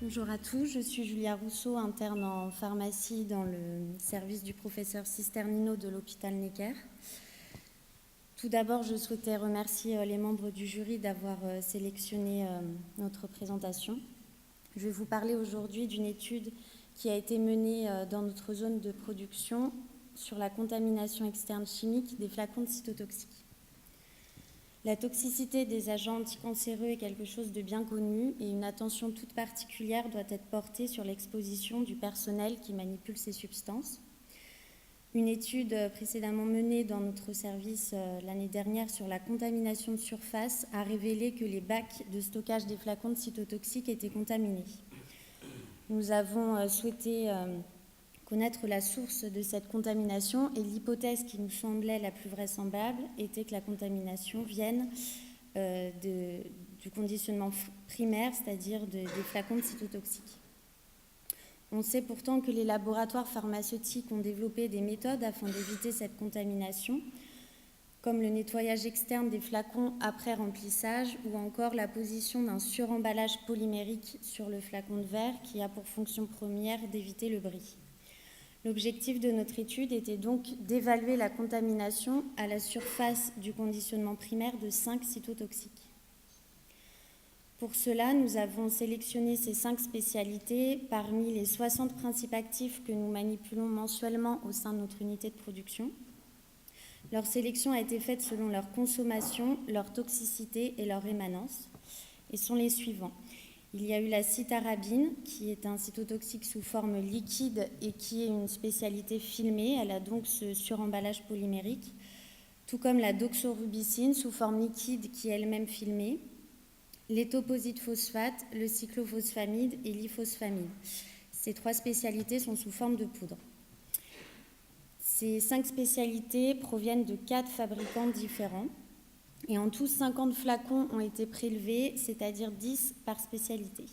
Bonjour à tous, je suis Julia Rousseau, interne en pharmacie dans le service du professeur Cisternino de l'hôpital Necker. Tout d'abord, je souhaitais remercier les membres du jury d'avoir sélectionné notre présentation. Je vais vous parler aujourd'hui d'une étude qui a été menée dans notre zone de production sur la contamination externe chimique des flacons de cytotoxiques. La toxicité des agents anticancéreux est quelque chose de bien connu et une attention toute particulière doit être portée sur l'exposition du personnel qui manipule ces substances. Une étude précédemment menée dans notre service l'année dernière sur la contamination de surface a révélé que les bacs de stockage des flacons de cytotoxiques étaient contaminés. Nous avons souhaité connaître la source de cette contamination et l'hypothèse qui nous semblait la plus vraisemblable était que la contamination vienne du conditionnement primaire, c'est-à-dire des flacons de cytotoxiques. On sait pourtant que les laboratoires pharmaceutiques ont développé des méthodes afin d'éviter cette contamination, comme le nettoyage externe des flacons après remplissage ou encore la position d'un suremballage polymérique sur le flacon de verre qui a pour fonction première d'éviter le bris. L'objectif de notre étude était donc d'évaluer la contamination à la surface du conditionnement primaire de 5 cytotoxiques. Pour cela, nous avons sélectionné ces 5 spécialités parmi les 60 principes actifs que nous manipulons mensuellement au sein de notre unité de production. Leur sélection a été faite selon leur consommation, leur toxicité et leur émanence, et sont les suivants. Il y a eu la cytarabine, qui est un cytotoxique sous forme liquide et qui est une spécialité filmée. Elle a donc ce suremballage polymérique, tout comme la doxorubicine sous forme liquide qui est elle-même filmée, l'étoposide phosphate, le cyclophosphamide et l'ifosfamide. Ces 3 spécialités sont sous forme de poudre. Ces 5 spécialités proviennent de 4 fabricants différents. Et en tout, 50 flacons ont été prélevés, c'est-à-dire 10 par spécialité.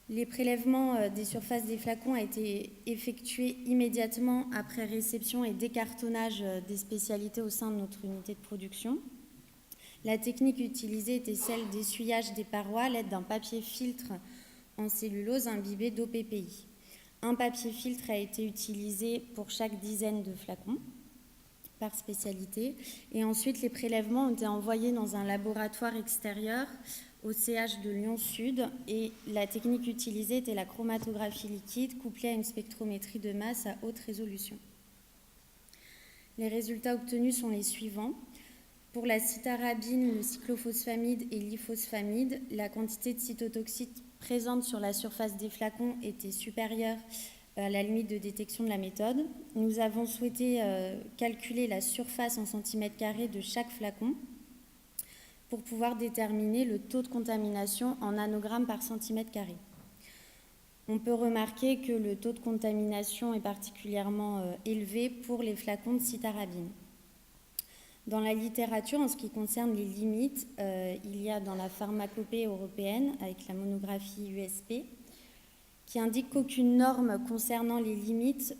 Les prélèvements des surfaces des flacons ont été effectués immédiatement après réception et décartonnage des spécialités au sein de notre unité de production. La technique utilisée était celle d'essuyage des parois à l'aide d'un papier filtre en cellulose imbibé d'OPPI. Un papier filtre a été utilisé pour chaque dizaine de flacons par spécialité, et ensuite les prélèvements ont été envoyés dans un laboratoire extérieur au CH de Lyon-Sud, et la technique utilisée était la chromatographie liquide couplée à une spectrométrie de masse à haute résolution. Les résultats obtenus sont les suivants. Pour la cytarabine, le cyclophosphamide et l'ifosfamide, la quantité de cytotoxiques présente sur la surface des flacons était supérieure à la limite de détection de la méthode. Nous avons souhaité calculer la surface en centimètres carrés de chaque flacon pour pouvoir déterminer le taux de contamination en nanogrammes par centimètre carré. On peut remarquer que le taux de contamination est particulièrement élevé pour les flacons de cytarabine. Dans la littérature, en ce qui concerne les limites, il y a dans la pharmacopée européenne, avec la monographie USP, qui indique qu'aucune norme concernant les limites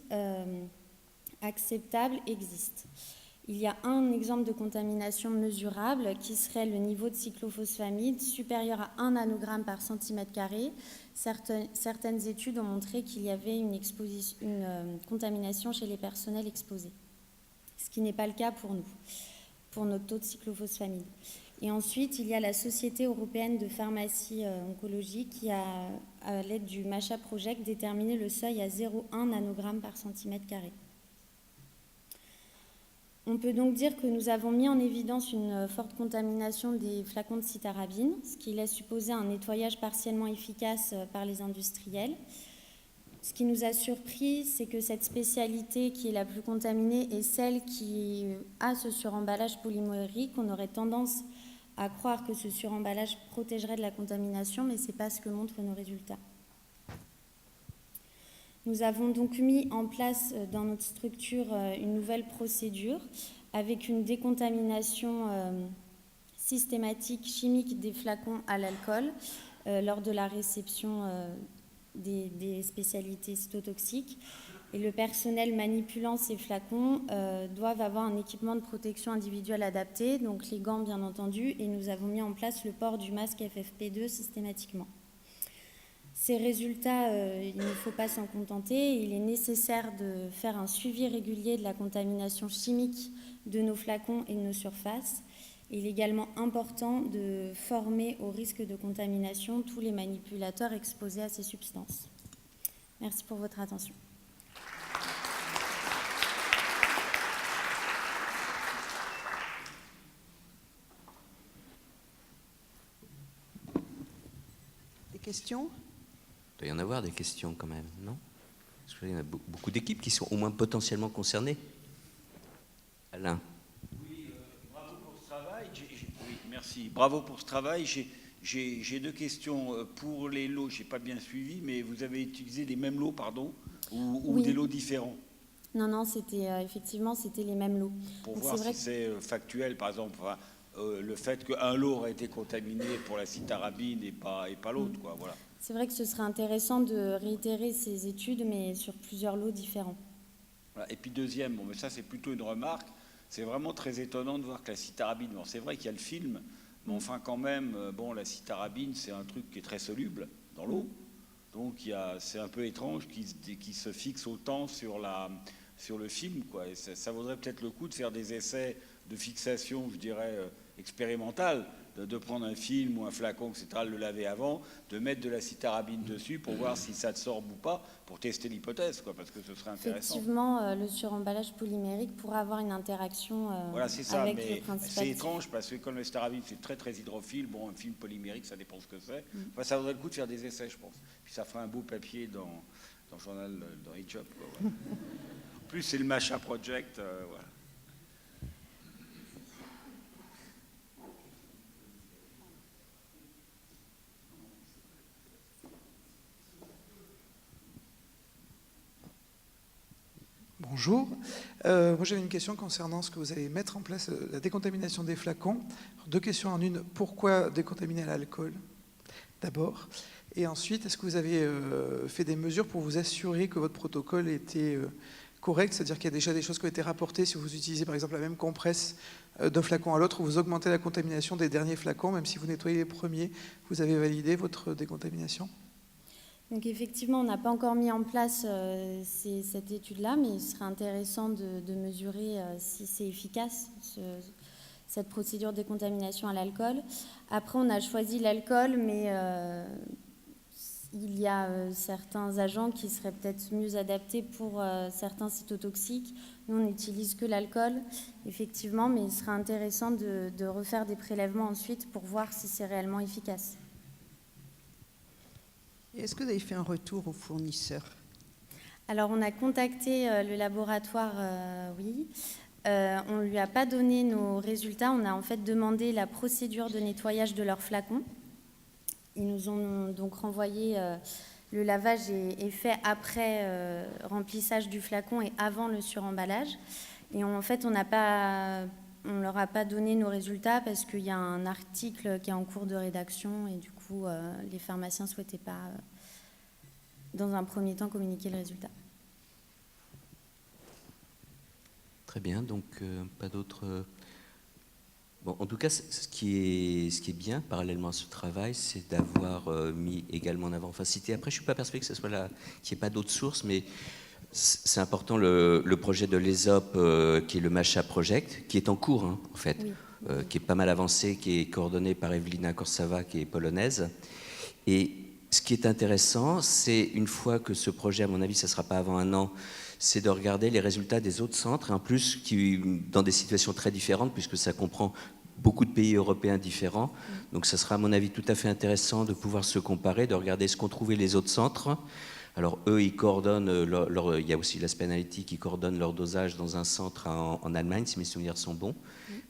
acceptables existe. Il y a un exemple de contamination mesurable qui serait le niveau de cyclophosphamide supérieur à 1 nanogramme par centimètre carré. Certaines études ont montré qu'il y avait une contamination chez les personnels exposés, ce qui n'est pas le cas pour nous, pour notre taux de cyclophosphamide. Et ensuite, il y a la Société européenne de pharmacie oncologique qui a, à l'aide du MACHA Project, déterminé le seuil à 0,1 nanogramme par centimètre carré. On peut donc dire que nous avons mis en évidence une forte contamination des flacons de cytarabine, ce qui laisse supposer un nettoyage partiellement efficace par les industriels. Ce qui nous a surpris, c'est que cette spécialité qui est la plus contaminée est celle qui a ce suremballage polymérique. On aurait tendance à croire que ce suremballage protégerait de la contamination, mais ce n'est pas ce que montrent nos résultats. Nous avons donc mis en place dans notre structure une nouvelle procédure avec une décontamination systématique chimique des flacons à l'alcool lors de la réception des spécialités cytotoxiques. Et le personnel manipulant ces flacons doivent avoir un équipement de protection individuelle adapté, donc les gants bien entendu, et nous avons mis en place le port du masque FFP2 systématiquement. Ces résultats, il ne faut pas s'en contenter. Il est nécessaire de faire un suivi régulier de la contamination chimique de nos flacons et de nos surfaces. Il est également important de former au risque de contamination tous les manipulateurs exposés à ces substances. Merci pour votre attention. Des questions ? Il doit y en avoir des questions quand même, non? Parce qu'il y a beaucoup d'équipes qui sont au moins potentiellement concernées. Alain. Oui, bravo pour ce travail. Oui, merci. Bravo pour ce travail. J'ai deux questions. Pour les lots, je n'ai pas bien suivi, mais vous avez utilisé les mêmes lots, pardon, ou oui. Des lots différents? Non, effectivement, c'était les mêmes lots. Pour voir si c'est factuel, par exemple, enfin, le fait qu'un lot aurait été contaminé pour la citarabine et pas l'autre, quoi, voilà. C'est vrai que ce serait intéressant de réitérer ces études, mais sur plusieurs lots différents. Voilà. Et puis deuxième, bon, mais ça c'est plutôt une remarque, c'est vraiment très étonnant de voir que la citarabine, bon, c'est vrai qu'il y a le film, mais enfin quand même, bon, la citarabine c'est un truc qui est très soluble dans l'eau, donc c'est un peu étrange qu'il se fixe autant sur le film, quoi. Et ça vaudrait peut-être le coup de faire des essais de fixation, je dirais, expérimentale, de prendre un film ou un flacon, etc., le laver avant, de mettre de la citarabine dessus pour voir si ça absorbe ou pas, pour tester l'hypothèse, quoi, parce que ce serait intéressant. Effectivement, le suremballage polymérique pourrait avoir une interaction voilà, c'est ça, avec mais le principe c'est actif. étrange parce que comme la citarabine c'est très très hydrophile, bon, un film polymérique ça dépend ce que c'est. Enfin, ça vaudrait le coup de faire des essais, je pense. Puis ça fera un beau papier dans le journal, dans eJob, quoi, voilà. En plus c'est le Macha Project, voilà. Bonjour. Moi, j'avais une question concernant ce que vous allez mettre en place, la décontamination des flacons. Alors, deux questions en une. Pourquoi décontaminer à l'alcool, d'abord? Et ensuite, est-ce que vous avez fait des mesures pour vous assurer que votre protocole était correct? C'est-à-dire qu'il y a déjà des choses qui ont été rapportées. Si vous utilisez, par exemple, la même compresse d'un flacon à l'autre, vous augmentez la contamination des derniers flacons, même si vous nettoyez les premiers. Vous avez validé votre décontamination? Donc effectivement, on n'a pas encore mis en place cette étude-là, mais il serait intéressant de mesurer si c'est efficace, cette procédure de décontamination à l'alcool. Après, on a choisi l'alcool, mais il y a certains agents qui seraient peut-être mieux adaptés pour certains cytotoxiques. Nous, on n'utilise que l'alcool, effectivement, mais il serait intéressant de refaire des prélèvements ensuite pour voir si c'est réellement efficace. Est-ce que vous avez fait un retour aux fournisseurs? Alors, on a contacté le laboratoire, oui. On ne lui a pas donné nos résultats. On a en fait demandé la procédure de nettoyage de leurs flacons. Ils nous ont donc renvoyé, le lavage est fait après remplissage du flacon et avant le suremballage. Et en fait, on ne leur a pas donné nos résultats parce qu'il y a un article qui est en cours de rédaction et du coup, les pharmaciens ne souhaitaient pas, dans un premier temps, communiquer le résultat. Très bien, donc pas d'autres... Bon, en tout cas, ce qui est bien, parallèlement à ce travail, c'est d'avoir mis également en avant... Enfin, cité, après, je ne suis pas persuadé que ce soit là, qu'il n'y ait pas d'autres sources, mais c'est important, le projet de l'ESOP, qui est le Macha Project, qui est en cours, hein, en fait, oui. Qui est pas mal avancé, qui est coordonné par Evelina Korsava, qui est polonaise. Et ce qui est intéressant, c'est une fois que ce projet, à mon avis, ça ne sera pas avant 1 an, c'est de regarder les résultats des autres centres, et en plus, dans des situations très différentes, puisque ça comprend beaucoup de pays européens différents. Donc ça sera, à mon avis, tout à fait intéressant de pouvoir se comparer, de regarder ce qu'ont trouvé les autres centres. Alors eux, ils coordonnent, il y a aussi l'aspect analytique, ils coordonnent leur dosage dans un centre en Allemagne, si mes souvenirs sont bons.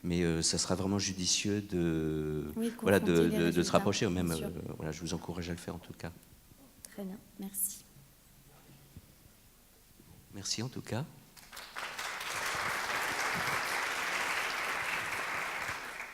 Mais ça sera vraiment judicieux de se rapprocher. Même, voilà, je vous encourage à le faire en tout cas. Très bien, merci. Merci en tout cas.